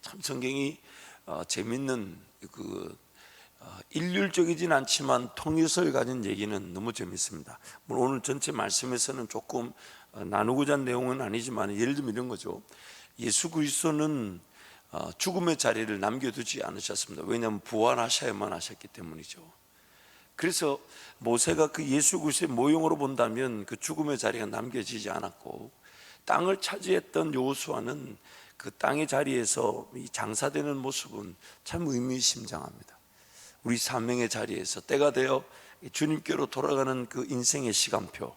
참 성경이 재밌는 일률적이진 않지만 통일성을 가진 얘기는 너무 재밌습니다. 물론 오늘 전체 말씀에서는 조금 나누고자 하는 내용은 아니지만 예를 들면 이런 거죠. 예수 그리스도는 죽음의 자리를 남겨두지 않으셨습니다. 왜냐하면 부활하셔야만 하셨기 때문이죠. 그래서 모세가 그 예수 그리스도의 모형으로 본다면 그 죽음의 자리가 남겨지지 않았고, 땅을 차지했던 여호수아는 그 땅의 자리에서 장사되는 모습은 참 의미심장합니다. 우리 사명의 자리에서 때가 되어 주님께로 돌아가는 그 인생의 시간표,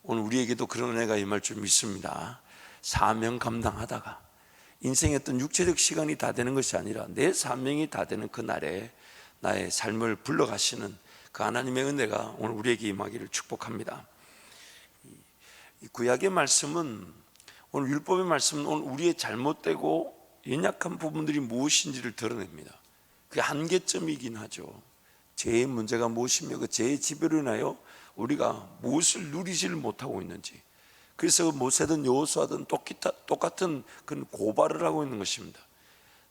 오늘 우리에게도 그런 은혜가 임할 줄 믿습니다. 사명 감당하다가 인생의 어떤 육체적 시간이 다 되는 것이 아니라 내 사명이 다 되는 그날에 나의 삶을 불러가시는 그 하나님의 은혜가 오늘 우리에게 임하기를 축복합니다. 이 구약의 말씀은, 오늘 율법의 말씀은 오늘 우리의 잘못되고 연약한 부분들이 무엇인지를 드러냅니다. 그게 한계점이긴 하죠. 죄의 문제가 무엇이며 그 죄의 지배로 인하여 우리가 무엇을 누리지를 못하고 있는지, 그래서 모세든 여호수아든 똑같은 그런 고발을 하고 있는 것입니다.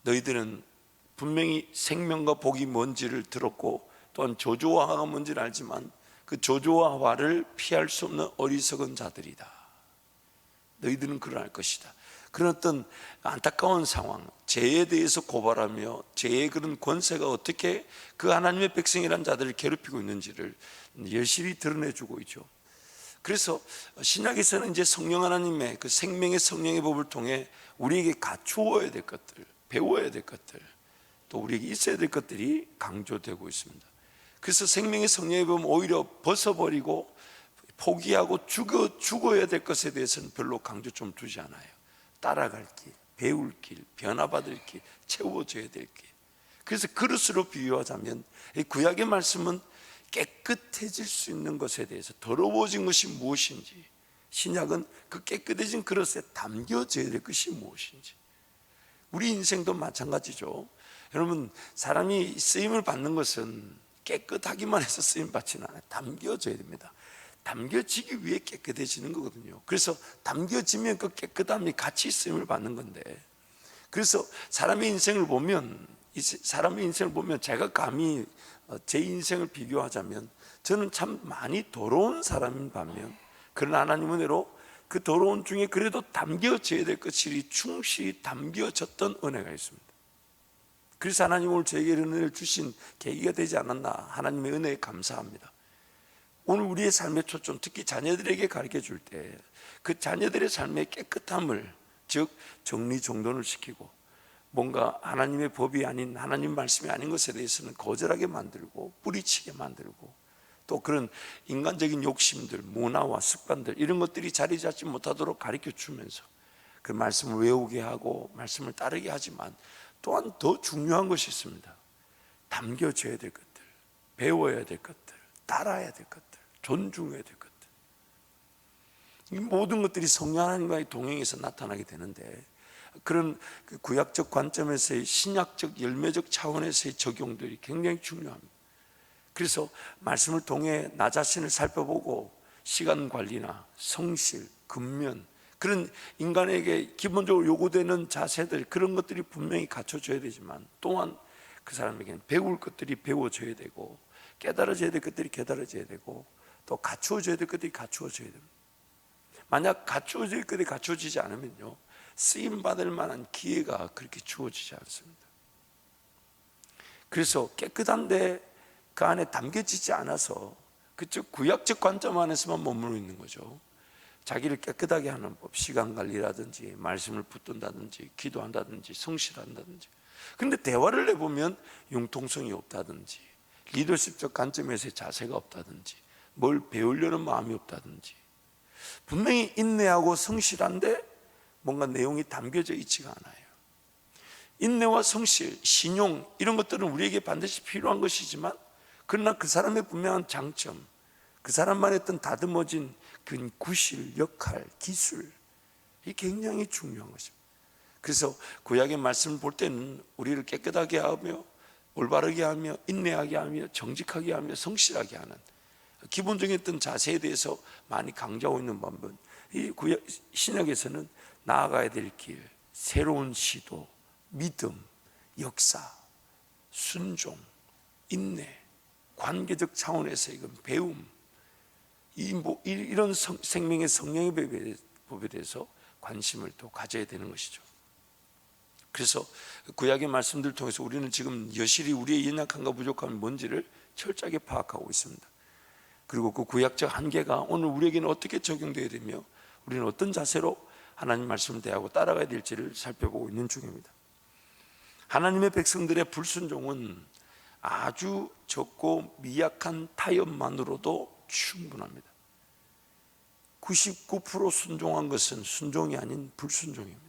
너희들은 분명히 생명과 복이 뭔지를 들었고 또한 저주와 화가 뭔지를 알지만 그 저주와 화를 피할 수 없는 어리석은 자들이다. 너희들은 그걸 알 것이다. 그런 어떤 안타까운 상황, 죄에 대해서 고발하며 죄의 그런 권세가 어떻게 그 하나님의 백성이라는 자들을 괴롭히고 있는지를 열심히 드러내주고 있죠. 그래서 신약에서는 이제 성령 하나님의 그 생명의 성령의 법을 통해 우리에게 갖추어야 될 것들, 배워야 될 것들, 또 우리에게 있어야 될 것들이 강조되고 있습니다. 그래서 생명의 성령의 법은 오히려 벗어버리고 포기하고 죽어야 될 것에 대해서는 별로 강조 좀 두지 않아요. 따라갈 길, 배울 길, 변화받을 길, 채워져야 될 길. 그래서 그릇으로 비유하자면 이 구약의 말씀은 깨끗해질 수 있는 것에 대해서, 더러워진 것이 무엇인지, 신약은 그 깨끗해진 그릇에 담겨져야 될 것이 무엇인지. 우리 인생도 마찬가지죠. 여러분, 사람이 쓰임을 받는 것은 깨끗하기만 해서 쓰임 받지는 않아요. 담겨져야 됩니다. 담겨지기 위해 깨끗해지는 거거든요. 그래서 담겨지면 그 깨끗함이 같이 쓰임을 받는 건데, 그래서 사람의 인생을 보면 제가 감히 제 인생을 비교하자면 저는 참 많이 더러운 사람인 반면, 그러나 하나님 은혜로 그 더러운 중에 그래도 담겨져야 될 것이 충실히 담겨졌던 은혜가 있습니다. 그래서 하나님 오늘 저에게 은혜를 주신 계기가 되지 않았나, 하나님의 은혜에 감사합니다. 오늘 우리의 삶의 초점, 특히 자녀들에게 가르쳐 줄 때 그 자녀들의 삶의 깨끗함을, 즉 정리정돈을 시키고 뭔가 하나님의 법이 아닌, 하나님 말씀이 아닌 것에 대해서는 거절하게 만들고 뿌리치게 만들고, 또 그런 인간적인 욕심들, 문화와 습관들, 이런 것들이 자리 잡지 못하도록 가르쳐 주면서 그 말씀을 외우게 하고 말씀을 따르게 하지만, 또한 더 중요한 것이 있습니다. 담겨져야 될 것들, 배워야 될 것들, 따라야 될 것들, 존중해야 될 것들, 이 모든 것들이 성령 하나님과의 동행에서 나타나게 되는데, 그런 구약적 관점에서의 신약적 열매적 차원에서의 적용들이 굉장히 중요합니다. 그래서 말씀을 통해 나 자신을 살펴보고 시간 관리나 성실, 근면, 그런 인간에게 기본적으로 요구되는 자세들, 그런 것들이 분명히 갖춰져야 되지만, 또한 그 사람에게는 배울 것들이 배워져야 되고, 깨달아져야 될 것들이 깨달아져야 되고, 또 갖추어져야 될 것들이 갖추어져야 됩니다. 만약 갖추어질 것들이 갖추어지지 않으면요, 쓰임받을 만한 기회가 그렇게 주어지지 않습니다. 그래서 깨끗한데 그 안에 담겨지지 않아서, 그쪽 구약적 관점 안에서만 머무르고 있는 거죠. 자기를 깨끗하게 하는 법, 시간 관리라든지 말씀을 붙든다든지 기도한다든지 성실한다든지, 그런데 대화를 해보면 융통성이 없다든지, 리더십적 관점에서의 자세가 없다든지, 뭘 배우려는 마음이 없다든지, 분명히 인내하고 성실한데 뭔가 내용이 담겨져 있지가 않아요. 인내와 성실, 신용, 이런 것들은 우리에게 반드시 필요한 것이지만, 그러나 그 사람의 분명한 장점, 그 사람만의 어떤 다듬어진 그 구실, 역할, 기술, 이 굉장히 중요한 것입니다. 그래서 구약의 말씀을 볼 때는 우리를 깨끗하게 하며 올바르게 하며 인내하게 하며 정직하게 하며 성실하게 하는 기본적인 어떤 자세에 대해서 많이 강조하고 있는 반면, 이 구약 신약에서는 나아가야 될 길, 새로운 시도, 믿음, 역사, 순종, 인내, 관계적 차원에서 이건 배움, 이런 생명의 성령의 법에 대해서 관심을 또 가져야 되는 것이죠. 그래서 구약의 말씀들을 통해서 우리는 지금 여실히 우리의 연약함과 부족함이 뭔지를 철저하게 파악하고 있습니다. 그리고 그 구약적 한계가 오늘 우리에게는 어떻게 적용되어야 되며 우리는 어떤 자세로 하나님 말씀을 대하고 따라가야 될지를 살펴보고 있는 중입니다. 하나님의 백성들의 불순종은 아주 적고 미약한 타협만으로도 충분합니다. 99% 순종한 것은 순종이 아닌 불순종입니다.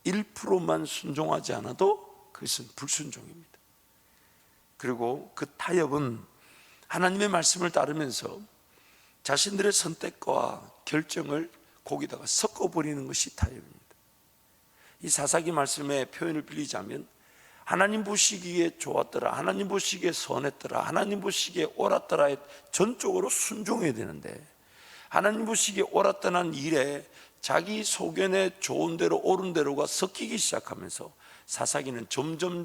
1%만 순종하지 않아도 그것은 불순종입니다. 그리고 그 타협은 하나님의 말씀을 따르면서 자신들의 선택과 결정을 거기다가 섞어버리는 것이 타협입니다. 이 사사기 말씀의 표현을 빌리자면 하나님 보시기에 좋았더라, 하나님 보시기에 선했더라, 하나님 보시기에 옳았더라에 전적으로 순종해야 되는데 하나님 보시기에 옳았다는 일에 자기 소견에 좋은 대로 옳은 대로가 섞이기 시작하면서 사사기는 점점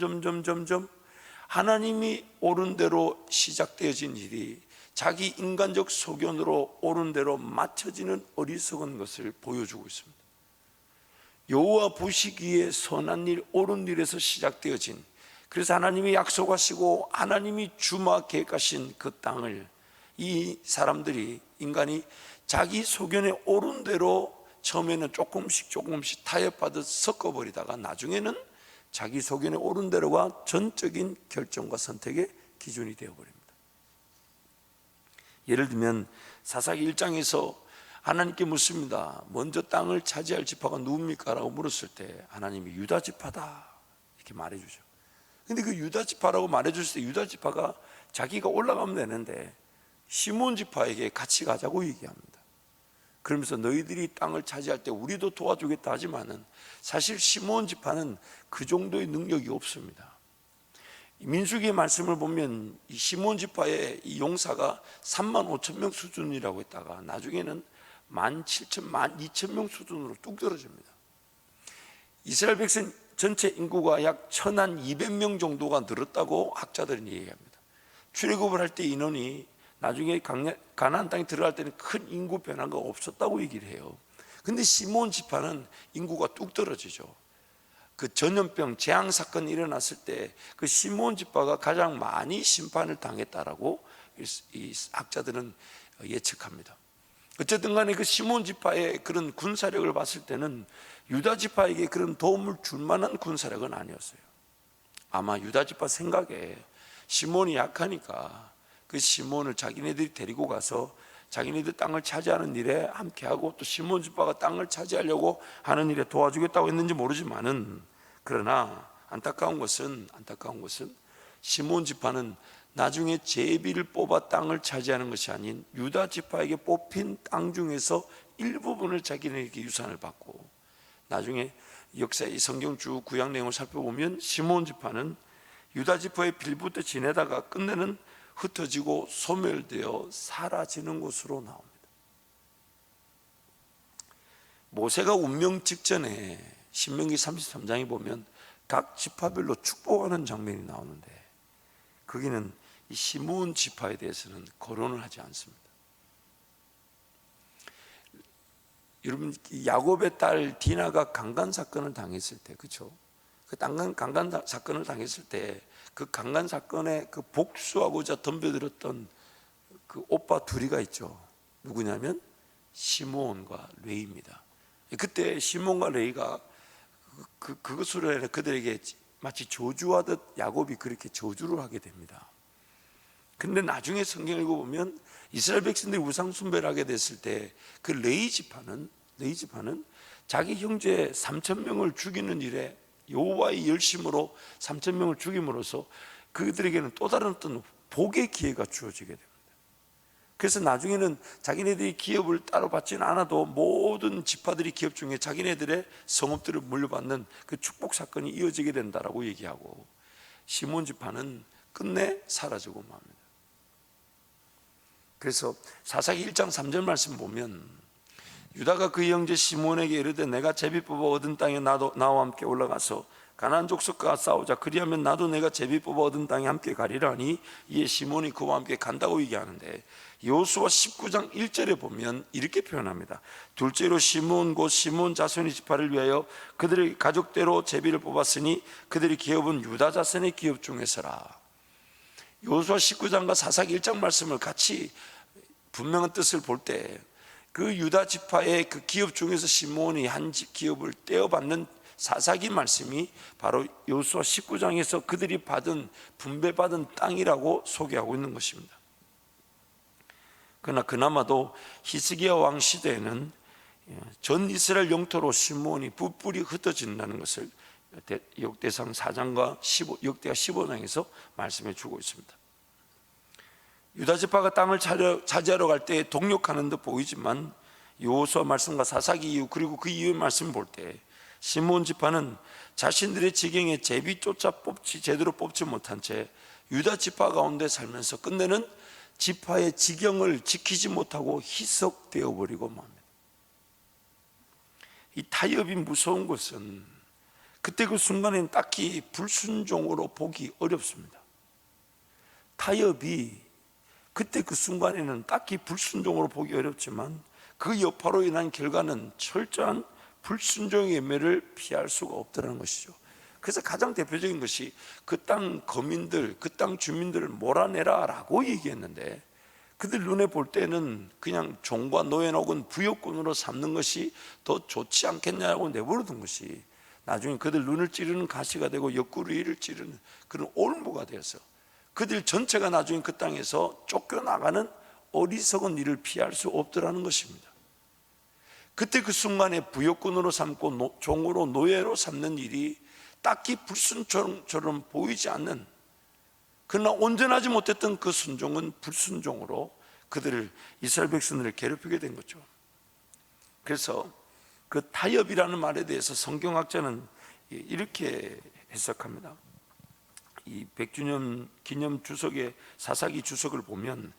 하나님이 옳은 대로 시작되어진 일이 자기 인간적 소견으로 옳은 대로 맞춰지는 어리석은 것을 보여주고 있습니다. 여호와 보시기에 선한 일, 옳은 일에서 시작되어진, 그래서 하나님이 약속하시고 하나님이 주마 계획하신 그 땅을 이 사람들이, 인간이 자기 소견에 옳은 대로 처음에는 조금씩 타협하듯 섞어버리다가 나중에는 자기 소견에 옳은 대로가 전적인 결정과 선택의 기준이 되어버립니다. 예를 들면 사사기 1장에서 하나님께 묻습니다. 먼저 땅을 차지할 지파가 누굽니까? 라고 물었을 때 하나님이 유다 지파다 이렇게 말해주죠. 근데 그 유다 지파라고 말해줬을 때 유다 지파가 자기가 올라가면 되는데 시몬 지파에게 같이 가자고 얘기합니다. 그러면서 너희들이 땅을 차지할 때 우리도 도와주겠다 하지만은 사실 시몬 지파는 그 정도의 능력이 없습니다. 민수기의 말씀을 보면 이 시몬 지파의 이 용사가 35,000명 수준이라고 했다가 나중에는 17,000, 12,000명 수준으로 뚝 떨어집니다. 이스라엘 백성 전체 인구가 약 1,200명 정도가 늘었다고 학자들은 얘기합니다. 출애굽을 할 때 인원이 나중에 가나안 땅에 들어갈 때는 큰 인구 변화가 없었다고 얘기를 해요. 근데 시몬 지파는 인구가 뚝 떨어지죠. 그 전염병 재앙 사건이 일어났을 때 그 시몬 지파가 가장 많이 심판을 당했다라고 이 학자들은 예측합니다. 어쨌든 간에 그 시몬 지파의 그런 군사력을 봤을 때는 유다 지파에게 그런 도움을 줄 만한 군사력은 아니었어요. 아마 유다 지파 생각에 시몬이 약하니까 그 시몬을 자기네들이 데리고 가서 자기네들 땅을 차지하는 일에 함께하고 또 시몬 지파가 땅을 차지하려고 하는 일에 도와주겠다고 했는지 모르지만은, 그러나 안타까운 것은 시몬 지파는 나중에 제비를 뽑아 땅을 차지하는 것이 아닌 유다 지파에게 뽑힌 땅 중에서 일부분을 자기네에게 유산을 받고, 나중에 역사의 성경 쭉 구약 내용을 살펴보면 시몬 지파는 유다 지파의 빌붙어 지내다가 끝내는 흩어지고 소멸되어 사라지는 곳으로 나옵니다. 모세가 운명 직전에 신명기 33장에 보면 각 지파별로 축복하는 장면이 나오는데 거기는 이 시므온 지파에 대해서는 거론을 하지 않습니다. 여러분, 야곱의 딸 디나가 강간 사건을 당했을 때, 그렇죠? 그 강간 사건을 당했을 때 그 강간 사건에 그 복수하고자 덤벼들었던 그 오빠 둘이가 있죠. 누구냐면 시므온과 레위입니다. 그때 시므온과 레위가 그것으로 해서 그들에게 마치 저주하듯 야곱이 그렇게 저주를 하게 됩니다. 근데 나중에 성경을 읽어보면 이스라엘 백성들이 우상 숭배를 하게 됐을 때 그 레위 지파는 자기 형제 3,000명을 죽이는 일에 여호와의 열심으로 3,000명을 죽임으로써 그들에게는 또 다른 어떤 복의 기회가 주어지게 됩니다. 그래서 나중에는 자기네들이 기업을 따로 받지는 않아도 모든 지파들이 기업 중에 자기네들의 성읍들을 물려받는 그 축복 사건이 이어지게 된다라고 얘기하고, 시몬 지파는 끝내 사라지고 맙니다. 그래서 사사기 1장 3절 말씀 보면 유다가 그 형제 시몬에게 이르되 내가 제비 뽑아 얻은 땅에 나와 함께 올라가서 가나안 족속과 싸우자. 그리하면 나도 내가 제비 뽑아 얻은 땅에 함께 가리라 하니 이에 시몬이 그와 함께 간다고 얘기하는데, 여호수아 19장 1절에 보면 이렇게 표현합니다. 둘째로 시몬 곧 시몬 자손의 지파를 위하여 그들의 가족대로 제비를 뽑았으니 그들의 기업은 유다 자손의 기업 중에서라. 여호수아 19장과 사사기 1장 말씀을 같이 분명한 뜻을 볼 때, 그 유다 지파의 그 기업 중에서 시몬이 한 기업을 떼어받는 사사기 말씀이 바로 여호수아 19장에서 그들이 받은 분배받은 땅이라고 소개하고 있는 것입니다. 그러나 그나마도 히스기야 왕 시대에는 전 이스라엘 영토로 시몬이 뿔뿔이 흩어진다는 것을 역대상 4장과 역대하 15장에서 말씀해 주고 있습니다. 유다 지파가 땅을 차지하러 갈 때 동력하는 듯 보이지만 여호수아 말씀과 사사기 이후 그리고 그 이후의 말씀을 볼 때 시몬 지파는 자신들의 지경에 제비조차 제대로 뽑지 못한 채 유다 지파 가운데 살면서 끝내는 지파의 지경을 지키지 못하고 희석되어 버리고 맙니다. 이 타협이 무서운 것은 그때 그 순간에는 딱히 불순종으로 보기 어렵습니다. 타협이 그때 그 순간에는 딱히 불순종으로 보기 어렵지만 그 여파로 인한 결과는 철저한 불순종의 예매를 피할 수가 없다는 것이죠. 그래서 가장 대표적인 것이 그 땅 거민들, 그 땅 주민들을 몰아내라 라고 얘기했는데, 그들 눈에 볼 때는 그냥 종과 노예 혹은 부역군으로 삼는 것이 더 좋지 않겠냐고 내버려둔 것이 나중에 그들 눈을 찌르는 가시가 되고 옆구리를 찌르는 그런 올무가 되어서 그들 전체가 나중에 그 땅에서 쫓겨나가는 어리석은 일을 피할 수 없더라는 것입니다. 그때 그 순간에 부역군으로 삼고 종으로 노예로 삼는 일이 딱히 불순종처럼 보이지 않는, 그러나 온전하지 못했던 그 순종은 불순종으로 그들을, 이스라엘 백성들을 괴롭히게 된 거죠. 그래서 그 타협이라는 말에 대해서 성경학자는 이렇게 해석합니다. 이 100주년 기념 주석의 사사기 주석을 보면,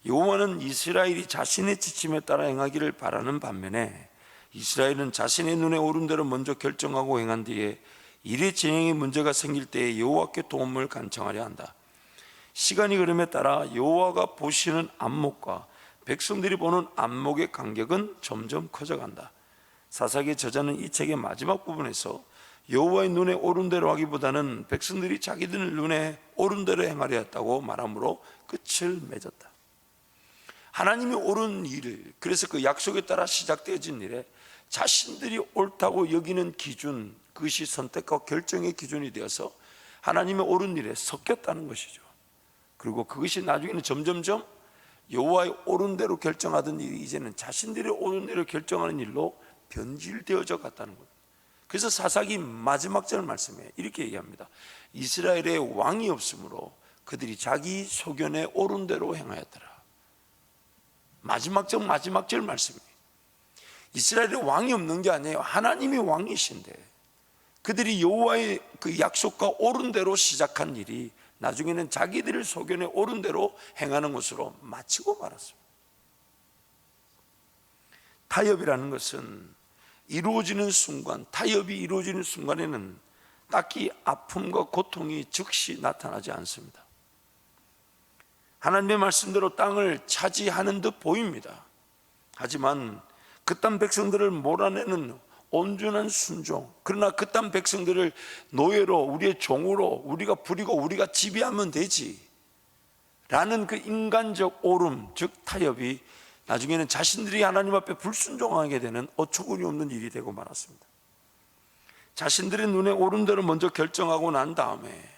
여호와는 이스라엘이 자신의 지침에 따라 행하기를 바라는 반면에 이스라엘은 자신의 눈에 오른 대로 먼저 결정하고 행한 뒤에 일의 진행에 문제가 생길 때에 여호와께 도움을 간청하려 한다. 시간이 흐름에 따라 여호와가 보시는 안목과 백성들이 보는 안목의 간격은 점점 커져간다. 사사기 저자는 이 책의 마지막 부분에서 여호와의 눈에 오른 대로 하기보다는 백성들이 자기들 눈에 오른 대로 행하려 했다고 말함으로 끝을 맺었다. 하나님이 옳은 일을, 그래서 그 약속에 따라 시작되어진 일에 자신들이 옳다고 여기는 기준, 그것이 선택과 결정의 기준이 되어서 하나님의 옳은 일에 섞였다는 것이죠. 그리고 그것이 나중에는 점점점 여호와의 옳은 대로 결정하던 일이 이제는 자신들의 옳은 대로 결정하는 일로 변질되어져 갔다는 것. 그래서 사사기 마지막 절 말씀에 이렇게 얘기합니다. 이스라엘의 왕이 없으므로 그들이 자기 소견에 옳은 대로 행하였더라. 마지막 절 말씀이에요. 이스라엘의 왕이 없는 게 아니에요. 하나님이 왕이신데 그들이 여호와의 그 약속과 옳은 대로 시작한 일이 나중에는 자기들의 소견에 옳은 대로 행하는 것으로 마치고 말았습니다. 타협이라는 것은 이루어지는 순간, 타협이 이루어지는 순간에는 딱히 아픔과 고통이 즉시 나타나지 않습니다. 하나님의 말씀대로 땅을 차지하는 듯 보입니다. 하지만 그 땅 백성들을 몰아내는 온전한 순종, 그러나 그 땅 백성들을 노예로, 우리의 종으로 우리가 부리고 우리가 지배하면 되지 라는 그 인간적 오름, 즉 타협이 나중에는 자신들이 하나님 앞에 불순종하게 되는 어처구니 없는 일이 되고 말았습니다. 자신들의 눈에 오른 대로 먼저 결정하고 난 다음에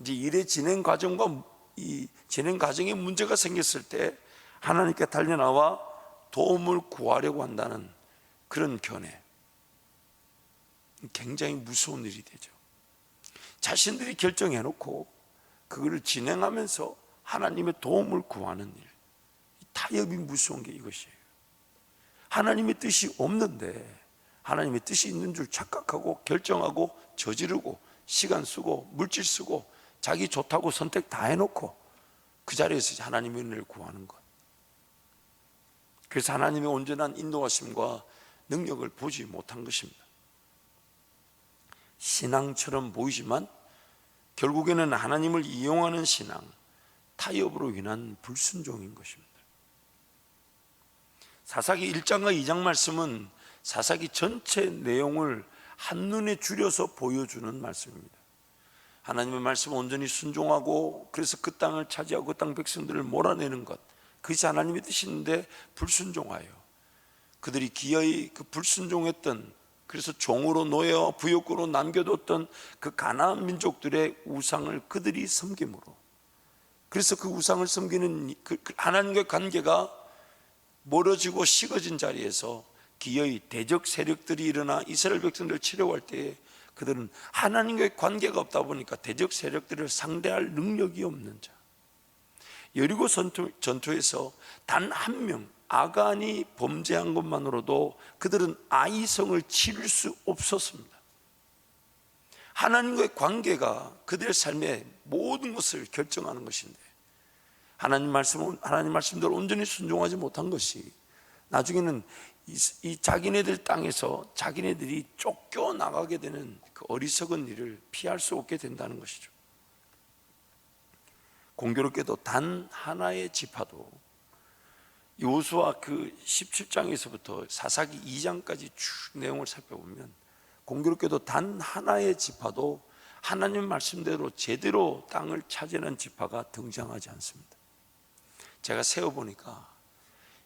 이제 일의 진행 과정과 이 진행 과정에 문제가 생겼을 때 하나님께 달려나와 도움을 구하려고 한다는 그런 견해, 굉장히 무서운 일이 되죠. 자신들이 결정해놓고 그거를 진행하면서 하나님의 도움을 구하는 일, 타협이 무서운 게 이것이에요. 하나님의 뜻이 없는데 하나님의 뜻이 있는 줄 착각하고 결정하고 저지르고 시간 쓰고 물질 쓰고 자기 좋다고 선택 다 해놓고 그 자리에서 하나님의 은혜를 구하는 것. 그래서 하나님의 온전한 인도하심과 능력을 보지 못한 것입니다. 신앙처럼 보이지만 결국에는 하나님을 이용하는 신앙, 타협으로 인한 불순종인 것입니다. 사사기 1장과 2장 말씀은 사사기 전체 내용을 한눈에 줄여서 보여주는 말씀입니다. 하나님의 말씀 온전히 순종하고 그래서 그 땅을 차지하고 그 땅 백성들을 몰아내는 것, 그것이 하나님의 뜻인데 불순종하여 그들이 기어이 그 불순종했던, 그래서 종으로 노예와 부역으로 남겨뒀던 그 가나안 민족들의 우상을 그들이 섬김으로, 그래서 그 우상을 섬기는 그 하나님과의 관계가 멀어지고 식어진 자리에서 기어이 대적 세력들이 일어나 이스라엘 백성들을 치려할 때에 그들은 하나님과의 관계가 없다 보니까 대적 세력들을 상대할 능력이 없는 자, 여리고 전투에서 단 한 명 아간이 범죄한 것만으로도 그들은 아이성을 치를 수 없었습니다. 하나님과의 관계가 그들의 삶의 모든 것을 결정하는 것인데 하나님 말씀대로 온전히 순종하지 못한 것이 나중에는 이 자기네들 땅에서 자기네들이 쫓겨나가게 되는 그 어리석은 일을 피할 수 없게 된다는 것이죠. 공교롭게도 단 하나의 지파도 여호수아 그 17장에서부터 사사기 2장까지 쭉 내용을 살펴보면 공교롭게도 단 하나의 지파도 하나님 말씀대로 제대로 땅을 차지하는 지파가 등장하지 않습니다. 제가 세어보니까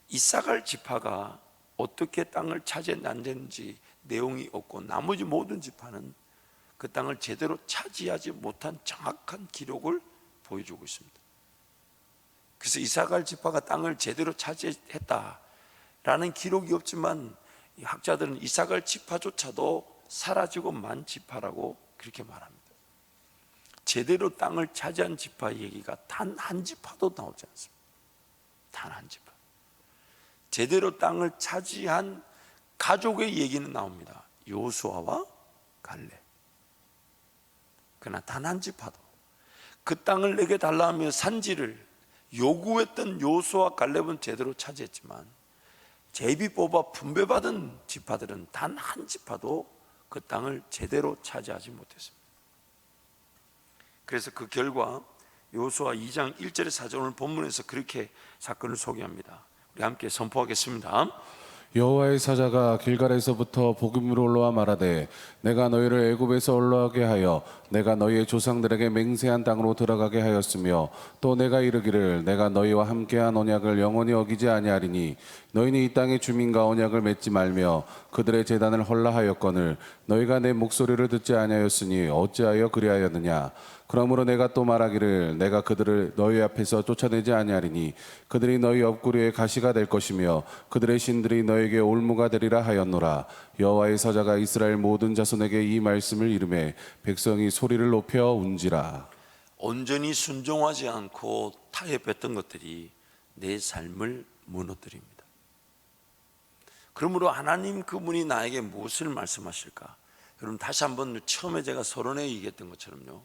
이사갈 지파가 어떻게 땅을 차지했는지 내용이 없고 나머지 모든 지파는 그 땅을 제대로 차지하지 못한 정확한 기록을 보여주고 있습니다. 그래서 이사갈 지파가 땅을 제대로 차지했다라는 기록이 없지만 이 학자들은 이사갈 지파조차도 사라지고 만 지파라고 그렇게 말합니다. 제대로 땅을 차지한 지파 얘기가 단 한 지파도 나오지 않습니다. 단 한 지파. 제대로 땅을 차지한 가족의 얘기는 나옵니다. 여호수아와 갈렙. 그러나 단 한 지파도 그 땅을 내게 달라 하며 산지를 요구했던 여호수아와 갈렙은 제대로 차지했지만 제비 뽑아 분배받은 지파들은 단 한 지파도 그 땅을 제대로 차지하지 못했습니다. 그래서 그 결과 여호수아 2장 1절의 사절, 오늘 본문에서 그렇게 사건을 소개합니다. 우리 함께 선포하겠습니다. 여호와의 사자가 길갈에서부터 복음으로 올라와 말하되 내가 너희를 애굽에서 올라오게 하여 내가 너희의 조상들에게 맹세한 땅으로 들어가게 하였으며 또 내가 이르기를 내가 너희와 함께한 언약을 영원히 어기지 아니하리니 너희는 이 땅의 주민과 언약을 맺지 말며 그들의 제단을 헐라하였거늘 너희가 내 목소리를 듣지 아니하였으니 어찌하여 그리하였느냐. 그러므로 내가 또 말하기를 내가 그들을 너희 앞에서 쫓아내지 아니하리니 그들이 너희 옆구리에 가시가 될 것이며 그들의 신들이 너에게 올무가 되리라 하였노라. 여호와의 사자가 이스라엘 모든 자손에게 이 말씀을 이르매 백성이 소리를 높여 운지라. 온전히 순종하지 않고 타협했던 것들이 내 삶을 무너뜨립니다. 그러므로 하나님 그분이 나에게 무엇을 말씀하실까? 여러분 다시 한번 처음에 제가 서론에 얘기했던 것처럼요,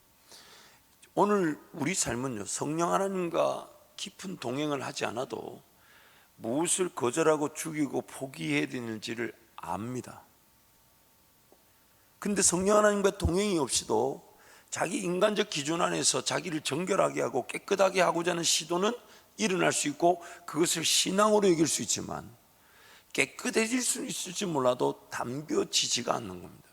오늘 우리 삶은요 성령 하나님과 깊은 동행을 하지 않아도 무엇을 거절하고 죽이고 포기해야 되는지를 압니다. 근데 성령 하나님과 동행이 없이도 자기 인간적 기준 안에서 자기를 정결하게 하고 깨끗하게 하고자 하는 시도는 일어날 수 있고 그것을 신앙으로 여길 수 있지만 깨끗해질 수 있을지 몰라도 담벼지지가 않는 겁니다.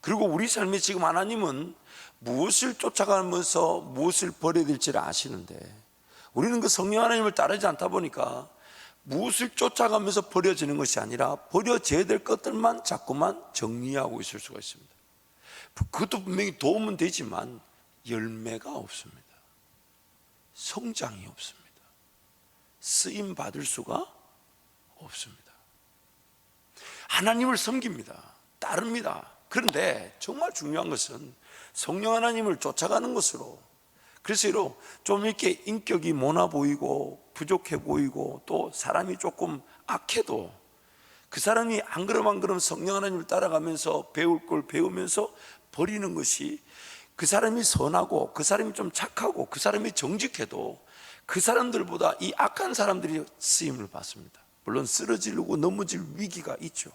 그리고 우리 삶에 지금 하나님은 무엇을 쫓아가면서 무엇을 버려야 될지를 아시는데 우리는 그 성령 하나님을 따르지 않다 보니까 무엇을 쫓아가면서 버려지는 것이 아니라 버려져야 될 것들만 자꾸만 정리하고 있을 수가 있습니다. 그것도 분명히 도움은 되지만 열매가 없습니다. 성장이 없습니다. 쓰임 받을 수가 없습니다. 하나님을 섬깁니다. 따릅니다. 그런데 정말 중요한 것은 성령 하나님을 쫓아가는 것으로, 그래서 좀 이렇게 인격이 모나 보이고 부족해 보이고 또 사람이 조금 악해도 그 사람이 한 걸음 한 걸음 성령 하나님을 따라가면서 배울 걸 배우면서 버리는 것이, 그 사람이 선하고 그 사람이 좀 착하고 그 사람이 정직해도 그 사람들보다 이 악한 사람들이 쓰임을 받습니다. 물론 쓰러지려고 넘어질 위기가 있죠.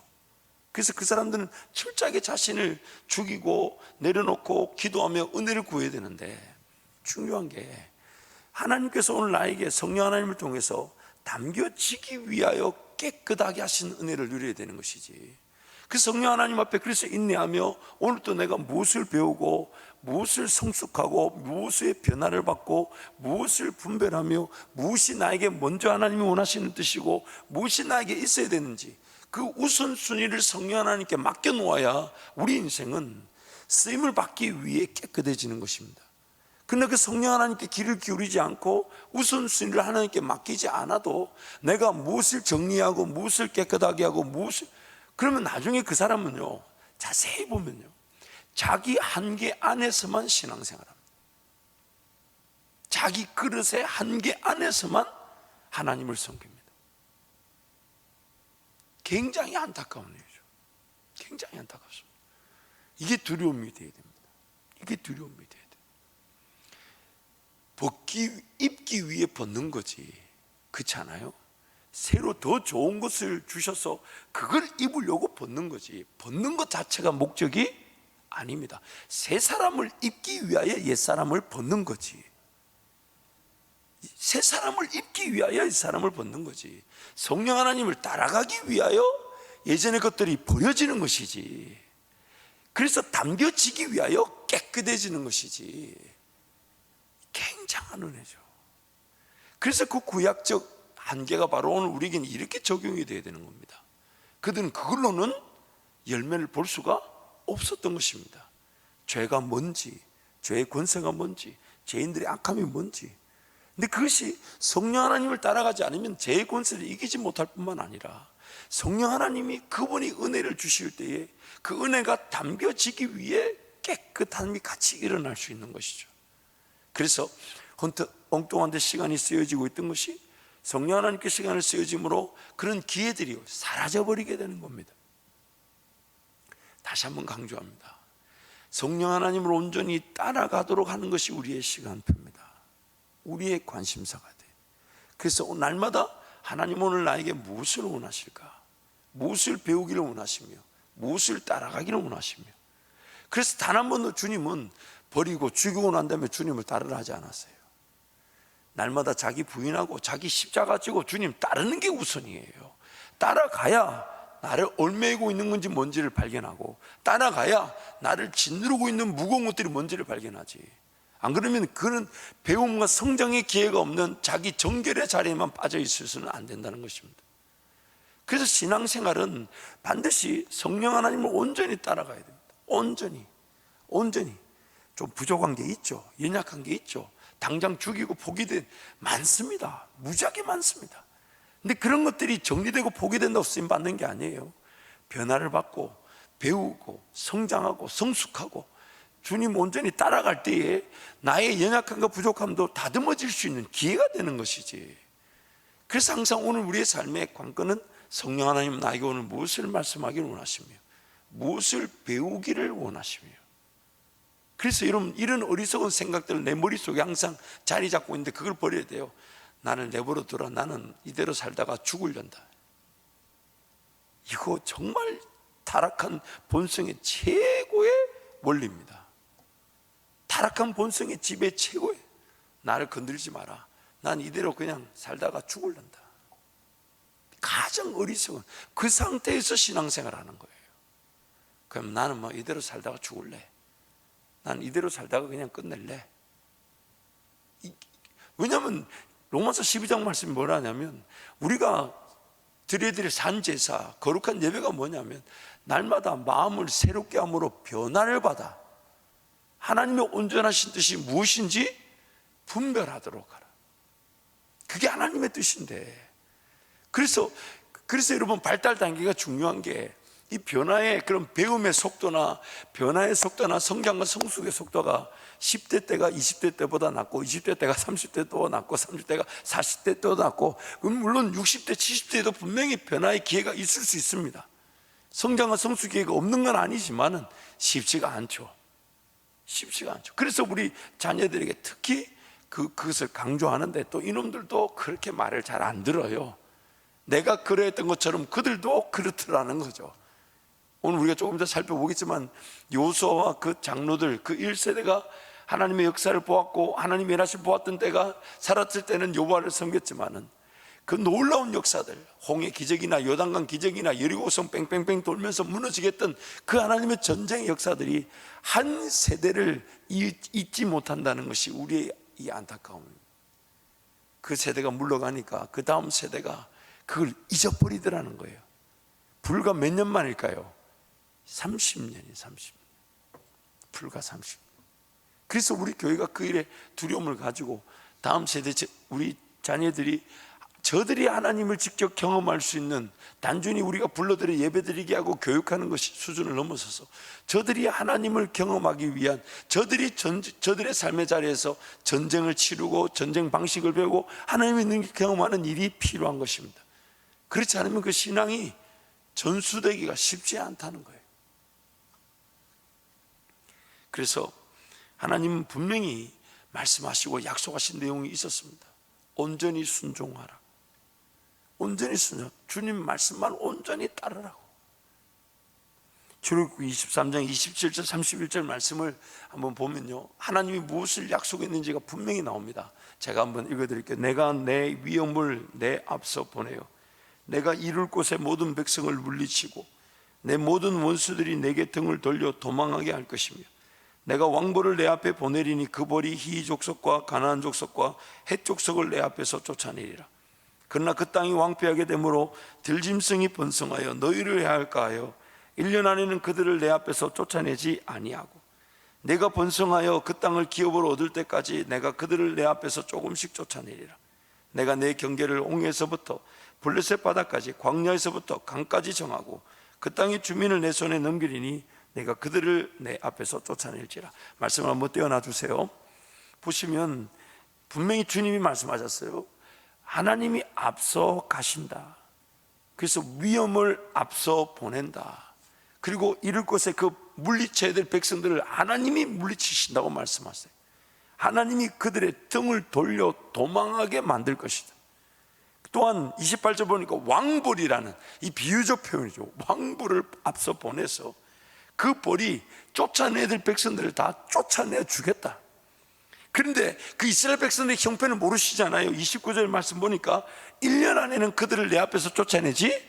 그래서 그 사람들은 철저하게 자신을 죽이고 내려놓고 기도하며 은혜를 구해야 되는데, 중요한 게 하나님께서 오늘 나에게 성령 하나님을 통해서 담겨지기 위하여 깨끗하게 하신 은혜를 누려야 되는 것이지. 그 성령 하나님 앞에 그래서 인내하며 오늘 또 내가 무엇을 배우고 무엇을 성숙하고 무엇의 변화를 받고 무엇을 분별하며 무엇이 나에게 먼저 하나님이 원하시는 뜻이고 무엇이 나에게 있어야 되는지, 그 우선순위를 성령 하나님께 맡겨놓아야 우리 인생은 쓰임을 받기 위해 깨끗해지는 것입니다. 그러나 그 성령 하나님께 귀를 기울이지 않고 우선순위를 하나님께 맡기지 않아도 내가 무엇을 정리하고 무엇을 깨끗하게 하고 무엇을, 그러면 나중에 그 사람은요, 자세히 보면요, 자기 한계 안에서만 신앙생활합니다. 자기 그릇의 한계 안에서만 하나님을 섬깁니다. 굉장히 안타까운 일이죠. 굉장히 안타깝습니다. 이게 두려움이 되어야 됩니다. 이게 두려움이 되어야 돼요. 입기 위해 벗는 거지, 그렇지 않아요? 새로 더 좋은 것을 주셔서 그걸 입으려고 벗는 거지, 벗는 것 자체가 목적이 아닙니다. 새 사람을 입기 위하여 옛 사람을 벗는 거지. 새 사람을 입기 위하여 옛 사람을 벗는 거지. 성령 하나님을 따라가기 위하여 예전의 것들이 버려지는 것이지. 그래서 담겨지기 위하여 깨끗해지는 것이지. 굉장한 은혜죠. 그래서 그 구약적 한계가 바로 오늘 우리에게는 이렇게 적용이 되어야 되는 겁니다. 그들은 그걸로는 열매를 볼 수가 없었던 것입니다. 죄가 뭔지, 죄의 권세가 뭔지, 죄인들의 악함이 뭔지. 근데 그것이 성령 하나님을 따라가지 않으면 죄의 권세를 이기지 못할 뿐만 아니라 성령 하나님이 그분이 은혜를 주실 때에 그 은혜가 담겨지기 위해 깨끗함이 같이 일어날 수 있는 것이죠. 그래서 엉뚱한 데 시간이 쓰여지고 있던 것이 성령 하나님께 시간을 쓰여짐으로 그런 기회들이 사라져버리게 되는 겁니다. 다시 한번 강조합니다. 성령 하나님을 온전히 따라가도록 하는 것이 우리의 시간표입니다. 우리의 관심사가 돼. 그래서 날마다 하나님 오늘 나에게 무엇을 원하실까? 무엇을 배우기를 원하시며 무엇을 따라가기를 원하시며. 그래서 단 한 번도 주님은 버리고 죽이고 난 다음에 주님을 따르라 하지 않았어요. 날마다 자기 부인하고 자기 십자가 지고 주님 따르는 게 우선이에요. 따라가야 나를 얽매이고 있는 건지 뭔지를 발견하고, 따라가야 나를 짓누르고 있는 무거운 것들이 뭔지를 발견하지. 안 그러면 그는 배움과 성장의 기회가 없는 자기 정결의 자리에만 빠져 있어서는 안 된다는 것입니다. 그래서 신앙생활은 반드시 성령 하나님을 온전히 따라가야 됩니다. 온전히. 좀 부족한 게 있죠. 연약한 게 있죠. 당장 죽이고 포기된 많습니다. 무지하게 많습니다. 근데 그런 것들이 정리되고 포기된다고 쓰임 받는 게 아니에요. 변화를 받고 배우고 성장하고 성숙하고 주님 온전히 따라갈 때에 나의 연약함과 부족함도 다듬어질 수 있는 기회가 되는 것이지. 그래서 항상 오늘 우리의 삶의 관건은 성령 하나님 나에게 오늘 무엇을 말씀하기를 원하시며 무엇을 배우기를 원하시며. 그래서 이런 어리석은 생각들을 내 머릿속에 항상 자리 잡고 있는데 그걸 버려야 돼요. 나를 내버려 두라. 나는 이대로 살다가 죽으련다. 이거 정말 타락한 본성의 최고의 원리입니다. 타락한 본성의 지배 최고의, 나를 건들지 마라. 난 이대로 그냥 살다가 죽으련다. 가장 어리석은 그 상태에서 신앙생활 하는 거예요. 그럼 나는 뭐 이대로 살다가 죽을래. 난 이대로 살다가 그냥 끝낼래. 왜냐하면 로마서 12장 말씀이 뭐라 하냐면 우리가 드려야 될 산제사, 거룩한 예배가 뭐냐면 날마다 마음을 새롭게 함으로 변화를 받아 하나님의 온전하신 뜻이 무엇인지 분별하도록 하라. 그게 하나님의 뜻인데, 그래서 여러분 발달 단계가 중요한 게 이 변화의 그런 배움의 속도나 변화의 속도나 성장과 성숙의 속도가 10대 때가 20대 때보다 낮고 20대 때가 30대 때보다 낮고 30대가 40대 때보다 낮고, 물론 60대 70대에도 분명히 변화의 기회가 있을 수 있습니다. 성장과 성숙 기회가 없는 건 아니지만은 쉽지가 않죠. 그래서 우리 자녀들에게 특히 그것을 강조하는데 또 이놈들도 그렇게 말을 잘 안 들어요. 내가 그랬던 것처럼 그들도 그렇더라는 거죠. 오늘 우리가 조금 더 살펴보겠지만 여호수아와 그 장로들, 그 1세대가 하나님의 역사를 보았고 하나님의 일하심을 보았던 때가, 살았을 때는 여호와를 섬겼지만은 그 놀라운 역사들, 홍해 기적이나 요단강 기적이나 여리고성 뺑뺑뺑 돌면서 무너지게 했던 그 하나님의 전쟁의 역사들이 한 세대를 잊지 못한다는 것이 우리의 이 안타까움입니다. 그 세대가 물러가니까 그 다음 세대가 그걸 잊어버리더라는 거예요. 불과 몇 년 만일까요? 30년이 30년. 불과 30년. 그래서 우리 교회가 그 일에 두려움을 가지고 다음 세대, 우리 자녀들이, 저들이 하나님을 직접 경험할 수 있는, 단순히 우리가 불러들여 예배드리게 하고 교육하는 것이 수준을 넘어서서 저들이 하나님을 경험하기 위한, 저들의 삶의 자리에서 전쟁을 치르고 전쟁 방식을 배우고 하나님의 능력을 경험하는 일이 필요한 것입니다. 그렇지 않으면 그 신앙이 전수되기가 쉽지 않다는 거예요. 그래서 하나님은 분명히 말씀하시고 약속하신 내용이 있었습니다. 온전히 순종하라. 온전히 순종, 주님 말씀만 온전히 따르라고. 출애굽기 23장 27절 31절 말씀을 한번 보면요, 하나님이 무엇을 약속했는지가 분명히 나옵니다. 제가 한번 읽어드릴게요. 내가 내 위엄을 내 앞서 보내요. 내가 이룰 곳의 모든 백성을 물리치고 내 모든 원수들이 내게 등을 돌려 도망하게 할 것이며, 내가 왕벌을 내 앞에 보내리니 그 벌이 히 족속과 가나안 족속과 헷 족속을 내 앞에서 쫓아내리라. 그러나 그 땅이 왕폐하게 되므로 들짐승이 번성하여 너희를 해할까 하여 1년 안에는 그들을 내 앞에서 쫓아내지 아니하고, 내가 번성하여 그 땅을 기업으로 얻을 때까지 내가 그들을 내 앞에서 조금씩 쫓아내리라. 내가 내 경계를 옹에서부터 블레셋 바다까지, 광야에서부터 강까지 정하고 그 땅의 주민을 내 손에 넘기리니 내가 그들을 내 앞에서 쫓아낼지라. 말씀을 한번 떼어놔 주세요. 보시면 분명히 주님이 말씀하셨어요. 하나님이 앞서 가신다. 그래서 위험을 앞서 보낸다. 그리고 이럴 곳에 그 물리쳐야 될 백성들을 하나님이 물리치신다고 말씀하세요. 하나님이 그들의 등을 돌려 도망하게 만들 것이다. 또한 28절 보니까 왕벌이라는 이 비유적 표현이죠. 왕벌을 앞서 보내서 그 벌이 쫓아내야 될 백성들을 다 쫓아내 주겠다. 그런데 그 이스라엘 백성들의 형편을 모르시잖아요. 29절 말씀 보니까 1년 안에는 그들을 내 앞에서 쫓아내지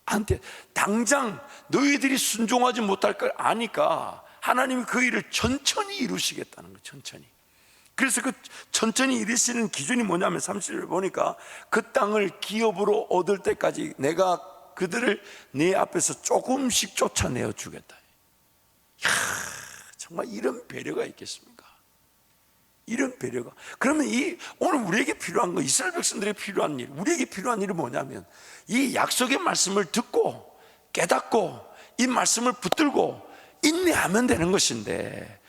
않대. 당장 너희들이 순종하지 못할 걸 아니까 하나님이 그 일을 천천히 이루시겠다는 거예요. 천천히. 그래서 그 천천히 이루시는 기준이 뭐냐면 30절 보니까 그 땅을 기업으로 얻을 때까지 내가 그들을 내 앞에서 조금씩 쫓아내어 주겠다. 이야, 정말 이런 배려가 있겠습니까? 이런 배려가. 그러면 오늘 우리에게 필요한 거, 이스라엘 백성들에게 필요한 일, 우리에게 필요한 일은 뭐냐면 이 약속의 말씀을 듣고 깨닫고 이 말씀을 붙들고 인내하면 되는 것인데,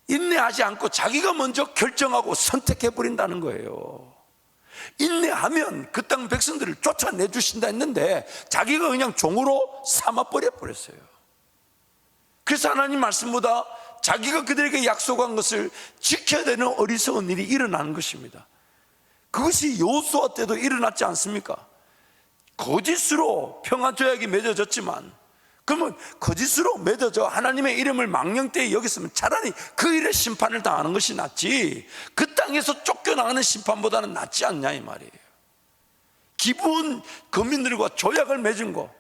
인내하지 않고 자기가 먼저 결정하고 선택해버린다는 거예요. 인내하면 그 땅 백성들을 쫓아내 주신다 했는데 자기가 그냥 종으로 삼아버려 버렸어요. 그래서 하나님 말씀보다 자기가 그들에게 약속한 것을 지켜야 되는 어리석은 일이 일어나는 것입니다. 그것이 여호수아 때도 일어났지 않습니까? 거짓으로 평화조약이 맺어졌지만, 그러면 거짓으로 맺어져 하나님의 이름을 망령되이 여겼으면 차라리 그 일에 심판을 당하는 것이 낫지, 그 땅에서 쫓겨나가는 심판보다는 낫지 않냐 이 말이에요. 기브온 거민들과 조약을 맺은 거,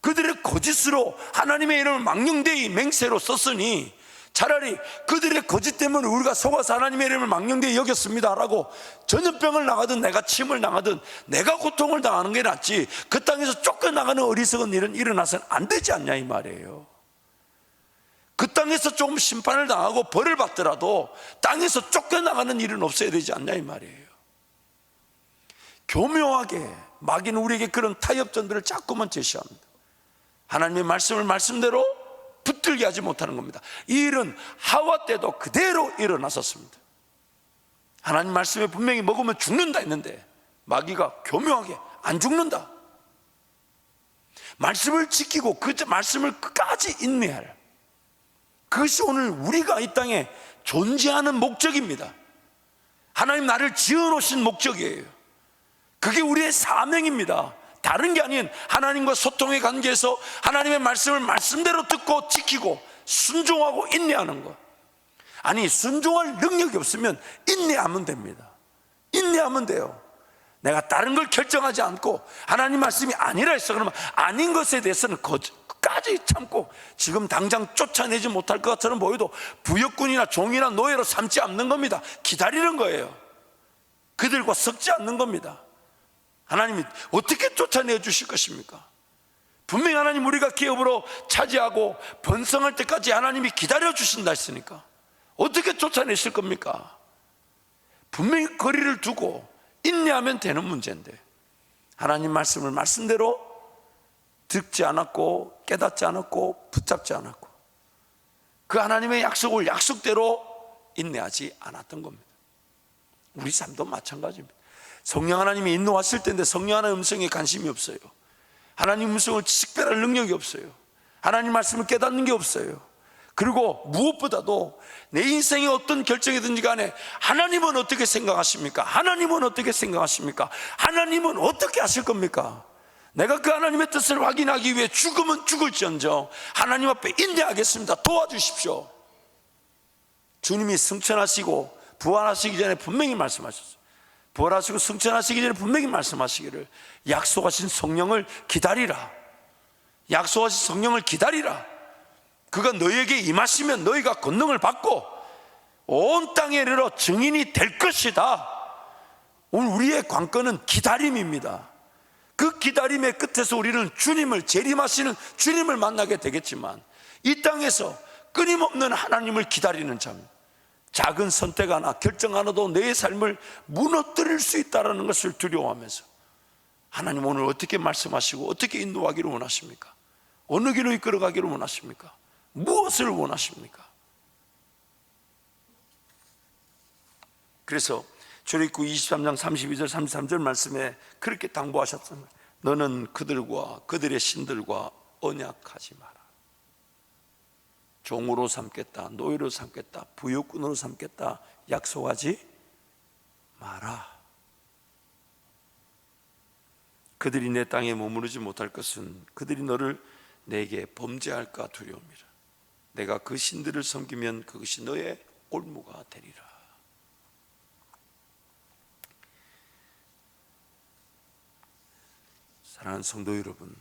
그들의 거짓으로 하나님의 이름을 망령되이 맹세로 썼으니 차라리 그들의 거짓 때문에 우리가 속아서 하나님의 이름을 망령되이 여겼습니다라고 전염병을 나가든 내가 침을 나가든 내가 고통을 당하는 게 낫지, 그 땅에서 쫓겨나가는 어리석은 일은 일어나서는 안 되지 않냐 이 말이에요. 그 땅에서 조금 심판을 당하고 벌을 받더라도 땅에서 쫓겨나가는 일은 없어야 되지 않냐 이 말이에요. 교묘하게 마귀는 우리에게 그런 타협전들을 자꾸만 제시합니다. 하나님의 말씀을 말씀대로 붙들게 하지 못하는 겁니다. 이 일은 하와 때도 그대로 일어났었습니다. 하나님 말씀에 분명히 먹으면 죽는다 했는데 마귀가 교묘하게 안 죽는다. 말씀을 지키고 그 말씀을 끝까지 인내할, 그것이 오늘 우리가 이 땅에 존재하는 목적입니다. 하나님 나를 지어놓으신 목적이에요. 그게 우리의 사명입니다. 다른 게 아닌 하나님과 소통의 관계에서 하나님의 말씀을 말씀대로 듣고 지키고 순종하고 인내하는 것. 아니, 순종할 능력이 없으면 인내하면 됩니다. 인내하면 돼요. 내가 다른 걸 결정하지 않고 하나님 말씀이 아니라 했어 그러면 아닌 것에 대해서는 끝까지 참고, 지금 당장 쫓아내지 못할 것처럼 보여도 부역군이나 종이나 노예로 삼지 않는 겁니다. 기다리는 거예요. 그들과 섞지 않는 겁니다. 하나님이 어떻게 쫓아내 주실 것입니까? 분명히 하나님 우리가 기업으로 차지하고 번성할 때까지 하나님이 기다려 주신다 했으니까 어떻게 쫓아내실 겁니까? 분명히 거리를 두고 인내하면 되는 문제인데, 하나님 말씀을 말씀대로 듣지 않았고 깨닫지 않았고 붙잡지 않았고 그 하나님의 약속을 약속대로 인내하지 않았던 겁니다. 우리 삶도 마찬가지입니다. 성령 하나님이 인도하실 텐데 성령 하나님의 음성에 관심이 없어요. 하나님 음성을 식별할 능력이 없어요. 하나님 말씀을 깨닫는 게 없어요. 그리고 무엇보다도 내 인생의 어떤 결정이든지 간에 하나님은 어떻게 생각하십니까? 하나님은 어떻게 생각하십니까? 하나님은 어떻게 하실 겁니까? 내가 그 하나님의 뜻을 확인하기 위해 죽으면 죽을지언정 하나님 앞에 인내하겠습니다. 도와주십시오. 주님이 승천하시고 부활하시기 전에 분명히 말씀하셨어요. 부활하시고 승천하시기 전에 분명히 말씀하시기를 약속하신 성령을 기다리라. 약속하신 성령을 기다리라. 그가 너희에게 임하시면 너희가 권능을 받고 온 땅에 이르러 증인이 될 것이다. 오늘 우리의 관건은 기다림입니다. 그 기다림의 끝에서 우리는 주님을, 재림하시는 주님을 만나게 되겠지만 이 땅에서 끊임없는 하나님을 기다리는 자입니다. 작은 선택 하나, 결정 하나도 내 삶을 무너뜨릴 수 있다는 것을 두려워하면서 하나님 오늘 어떻게 말씀하시고 어떻게 인도하기를 원하십니까? 어느 길로 이끌어가기를 원하십니까? 무엇을 원하십니까? 그래서 출애굽 23장 32절 33절 말씀에 그렇게 당부하셨습니다. 너는 그들과 그들의 신들과 언약하지 마라. 종으로 삼겠다, 노예로 삼겠다, 부역꾼으로 삼겠다 약속하지 마라. 그들이 내 땅에 머무르지 못할 것은 그들이 너를 내게 범죄할까 두려움이라. 내가 그 신들을 섬기면 그것이 너의 올무가 되리라. 사랑하는 성도 여러분,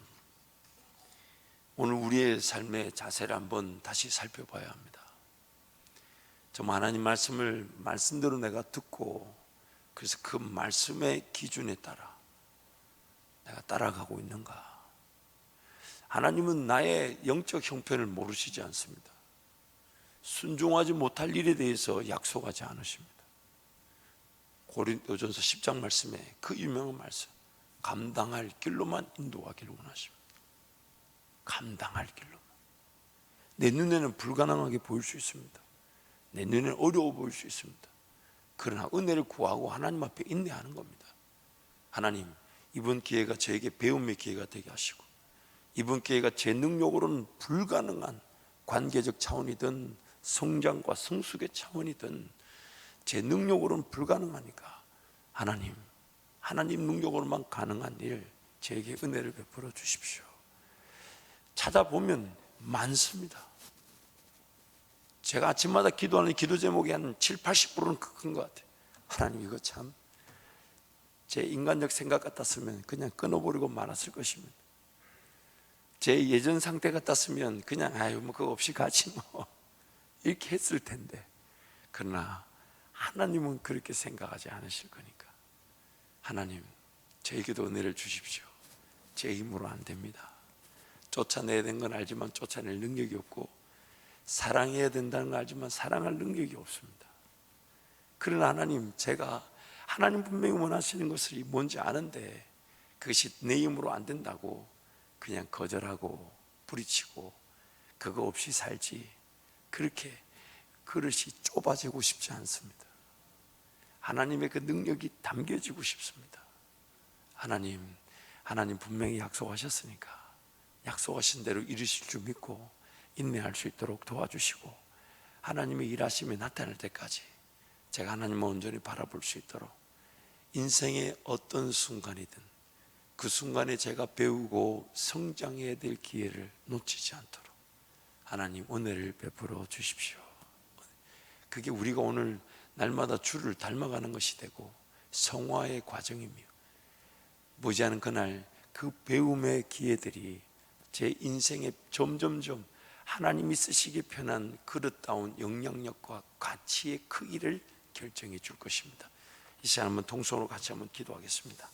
오늘 우리의 삶의 자세를 한번 다시 살펴봐야 합니다. 정말 하나님 말씀을 말씀대로 내가 듣고 그래서 그 말씀의 기준에 따라 내가 따라가고 있는가? 하나님은 나의 영적 형편을 모르시지 않습니다. 순종하지 못할 일에 대해서 약속하지 않으십니다. 고린도전서 10장 말씀에 그 유명한 말씀, 감당할 길로만 인도하기를 원하십니다. 감당할 길로만. 내 눈에는 불가능하게 보일 수 있습니다. 내 눈에는 어려워 보일 수 있습니다. 그러나 은혜를 구하고 하나님 앞에 인내하는 겁니다. 하나님, 이번 기회가 저에게 배움의 기회가 되게 하시고 이번 기회가 제 능력으로는 불가능한 관계적 차원이든 성장과 성숙의 차원이든 제 능력으로는 불가능하니까 하나님 능력으로만 가능한 일 저에게 은혜를 베풀어 주십시오. 찾아보면 많습니다. 제가 아침마다 기도하는 기도 제목이 한 70-80%는 큰 것 같아요. 하나님, 이거 참 제 인간적 생각 같았으면 그냥 끊어버리고 말았을 것입니다. 제 예전 상태 같았으면 그냥 아유 뭐 그거 없이 가지 뭐 이렇게 했을 텐데, 그러나 하나님은 그렇게 생각하지 않으실 거니까 하나님, 저에게도 은혜를 주십시오. 제 힘으로 안 됩니다. 쫓아내야 되는 건 알지만 쫓아낼 능력이 없고 사랑해야 된다는 걸 알지만 사랑할 능력이 없습니다. 그러나 하나님, 제가 하나님 분명히 원하시는 것이 뭔지 아는데 그것이 내 힘으로 안 된다고 그냥 거절하고 부딪히고 그거 없이 살지, 그렇게 그릇이 좁아지고 싶지 않습니다. 하나님의 그 능력이 담겨지고 싶습니다. 하나님 분명히 약속하셨으니까 약속하신 대로 이루실 줄 믿고 인내할 수 있도록 도와주시고 하나님의 일하심이 나타날 때까지 제가 하나님을 온전히 바라볼 수 있도록 인생의 어떤 순간이든 그 순간에 제가 배우고 성장해야 될 기회를 놓치지 않도록 하나님 은혜를 베풀어 주십시오. 그게 우리가 오늘 날마다 주를 닮아가는 것이 되고 성화의 과정이며 머지않은 그날 그 배움의 기회들이 제 인생에 점점점 하나님이 쓰시기 편한 그릇다운 영향력과 가치의 크기를 결정해 줄 것입니다. 이 시간 한번 통성으로 같이 한번 기도하겠습니다.